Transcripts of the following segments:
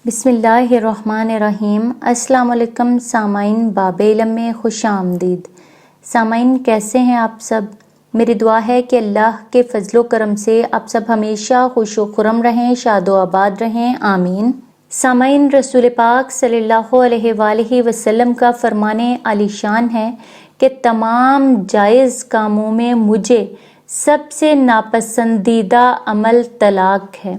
बिस्मिल्लाहिर्रहमानिर्रहीम। अस्सलाम वालेकुम सामाइन, बाब इल्म में खुश आमदीद। सामाइन, कैसे हैं आप सब? मेरी दुआ है कि अल्लाह के फजलो करम से आप सब हमेशा खुश व खुरम रहें, शादो आबाद रहें, आमीन। सामाइन, रसूल पाक सल्लल्लाहु अलैहि वसल्लम का फरमाने आलीशान है कि तमाम जायज़ कामों में मुझे सबसे नापसंदीदा अमल तलाक है।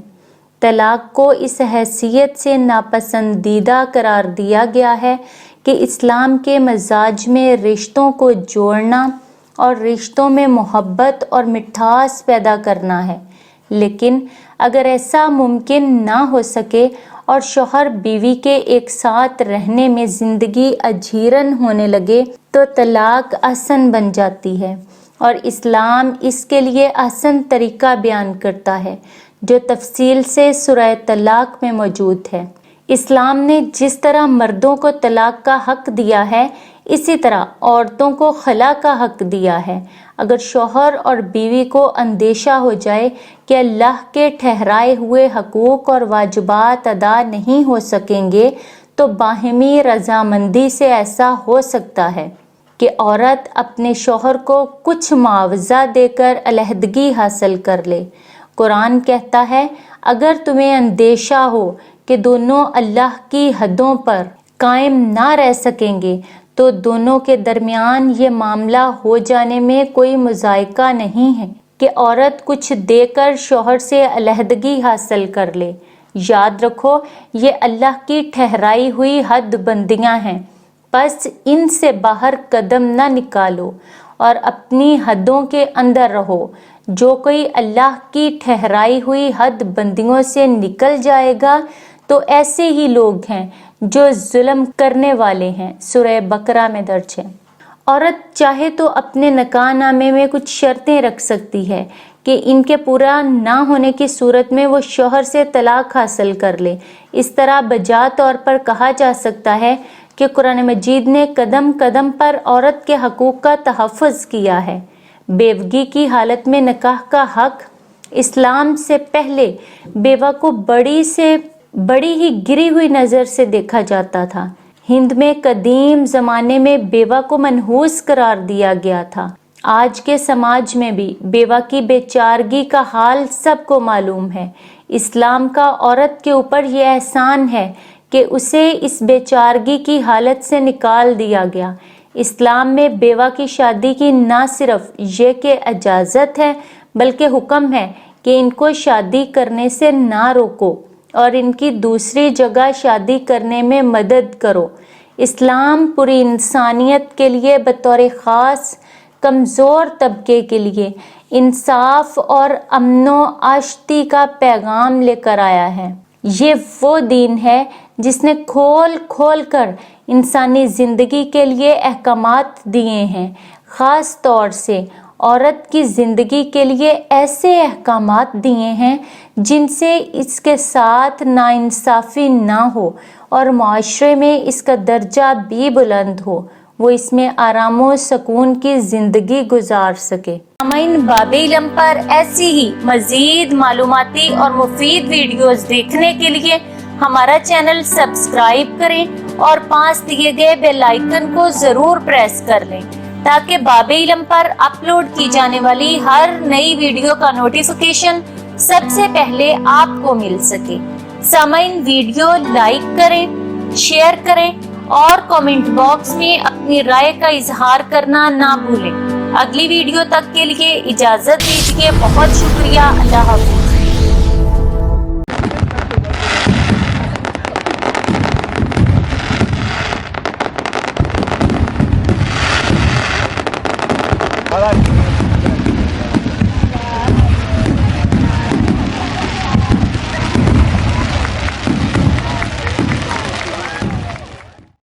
तलाक को इस हैसियत से नापसंदीदा करार दिया गया है कि इस्लाम के मजाज में रिश्तों को जोड़ना और रिश्तों में मोहब्बत और मिठास पैदा करना है। लेकिन अगर ऐसा मुमकिन ना हो सके और शौहर बीवी के एक साथ रहने में ज़िंदगी अजीरन होने लगे तो तलाक आसान बन जाती है, और इस्लाम इसके लिए आसान तरीका बयान करता है जो तफसील से सूरह तलाक में मौजूद है। इस्लाम ने जिस तरह मर्दों को तलाक का हक दिया है, इसी तरह औरतों को खला का हक दिया है। अगर शौहर और बीवी को अंदेशा हो जाए कि अल्लाह के ठहराए हुए हकूक़ और वाजिबात अदा नहीं हो सकेंगे, तो बाहिमी रजामंदी से ऐसा हो सकता है कि औरत अपने शौहर को कुछ मुआवजा देकर अलहदगी हासिल कर ले। कुरान कहता है, अगर तुम्हें अंदेशा हो कि दोनों अल्लाह की हदों पर कायम ना रह सकेंगे तो दोनों के दरमियान ये मामला हो जाने में कोई मुज़ायका नहीं है कि औरत कुछ देकर शौहर से अलहदगी हासिल कर ले। याद रखो, ये अल्लाह की ठहराई हुई हद बंदियां हैं, बस इनसे बाहर कदम ना निकालो और अपनी हदों के अंदर रहो। जो कोई अल्लाह की ठहराई हुई हद बंदियों से निकल जाएगा तो ऐसे ही लोग हैं जो जुल्म करने वाले हैं। सूरह बकरा में दर्ज है। औरत चाहे तो अपने निकाहनामे में कुछ शर्तें रख सकती है कि इनके पूरा ना होने की सूरत में वो शौहर से तलाक हासिल कर ले। इस तरह बजा तौर पर कहा जा सकता है कि कुरान मजीद ने कदम कदम पर औरत के हकूक़ का तहफ़्फ़ुज़ किया है। बेवगी की हालत में निकाह का हक इस्लाम से पहले बेवा को बड़ी ही गिरी हुई नज़र से देखा जाता था। हिंद में कदीम ज़माने में बेवा को मनहूस करार दिया गया था। आज के समाज में भी बेवा की बेचारगी का हाल सबको मालूम है। इस्लाम का औरत के ऊपर यह एहसान है कि उसे इस बेचारगी की हालत से निकाल दिया गया। इस्लाम में बेवा की शादी की ना सिर्फ ये कि इजाज़त है, बल्कि हुक्म है कि इनको शादी करने से ना रोको और इनकी दूसरी जगह शादी करने में मदद करो। इस्लाम पूरी इंसानियत के लिए बतौर ख़ास कमज़ोर तबके के लिए इंसाफ और अमनो आश्ती का पैगाम लेकर आया है। ये वो दीन है जिसने खोल खोल कर इंसानी ज़िंदगी के लिए अहकामात दिए हैं। ख़ास तौर से औरत की ज़िंदगी के लिए ऐसे अहकामात दिए हैं जिनसे इसके साथ नाइंसाफ़ी ना हो और माशरे में इसका दर्जा भी बुलंद हो, वो इसमें आराम व सुकून की ज़िंदगी गुजार सके। सामाइन, बाब इल्म पर ऐसी ही मज़ीद मालूमाती और मुफीद वीडियोस देखने के लिए हमारा चैनल सब्सक्राइब करें और पास दिए गए बेल आइकन को ज़रूर प्रेस कर लें ताकि बाब इल्म पर अपलोड की जाने वाली हर नई वीडियो का नोटिफिकेशन सबसे पहले आपको मिल सके। सामाइन, वीडियो लाइक करें, शेयर करें और कमेंट बॉक्स में अपनी राय का इजहार करना ना भूलें। अगली वीडियो तक के लिए इजाजत दीजिए। बहुत शुक्रिया। अल्लाह हाफ़िज़।